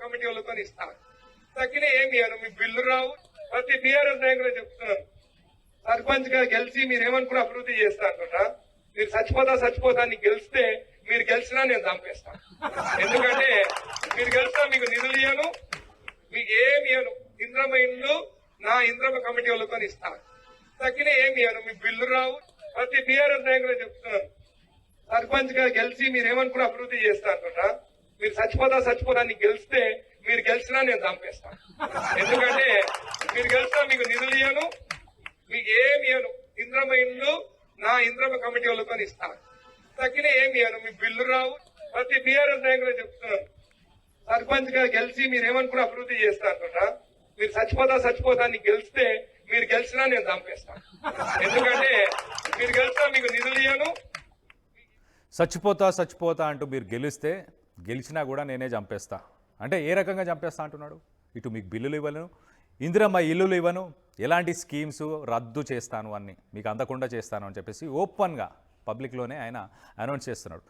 Committee వాళ్ళతో ఇస్తాను. తగ్గిన ఏమి అను మీ బిల్లు రావు. ప్రతి బీఆర్ఎస్ నాయకులు చెప్తున్నాను, సర్పంచ్ గా గెలిచి మీరు ఏమనుకున్న అభివృద్ధి చేస్తా అనుకుంటా. మీరు చచ్చిపోతా అని గెలిస్తే మీరు గెలిచినా నేను చంపేస్తాను. ఎందుకంటే మీరు గెలిచినా మీకు నిధులు ఇయ్యను, మీకు ఏమి ఇయ్యను. ఇంద్రమ్మ ఇల్లు నా ఇంద్రమ్మ కమిటీ వాళ్ళతో ఇస్తాను. తగ్గిన ఏమి అను మీ బిల్లు రావు. ప్రతి బీఆర్ఎస్ నాయకులు చెప్తున్నాను, సర్పంచ్ గా గెలిచి మీరు ఏమనుకున్న అభివృద్ధి చేస్తా అనుకుంటా. మీరు చచ్చిపోతా అని గెలిస్తే మీరు గెలిచినా నేను చంపేస్తాను. ఎందుకంటే మీరు గెలిచినా మీకు నిధులు ఇయ్యను, మీకు ఏమి ఇయ్యను. ఇంద్రమ్మ ఇల్లు నా ఇంద్రమ్మ కమిటీ వాళ్ళతో ఇస్తాను. తగ్గిన ఏమి అను మీ బిల్లు రావు. ప్రతి బీఆర్ఎస్ నాయకులు చెప్తున్నాను, సర్పంచ్ గా గెలిచి మీరు ఏమనుకున్న అభివృద్ధి చేస్తా అనుకుంటా. మీరు చచ్చిపోతా అని గెలిస్తే మీరు గెలిచినా నేను చంపేస్తాను. ఎందుకంటే మీరు గెలిచినా మీకు నిధులు ఇయ్యను. చచ్చిపోతా అంటూ మీరు గెలిచినా కూడా నేనే చంపేస్తా అంటే ఏ రకంగా చంపేస్తా అంటున్నాడు? ఇటు మీకు బిల్లులు ఇవ్వను, ఇందిరమ్మ ఇల్లులు ఇవ్వను, ఎలాంటి స్కీమ్స్ రద్దు చేస్తాను అన్ని మీకు అందకుండా చేస్తాను అని చెప్పేసి ఓపెన్గా పబ్లిక్లోనే ఆయన అనౌన్స్ చేస్తున్నాడు.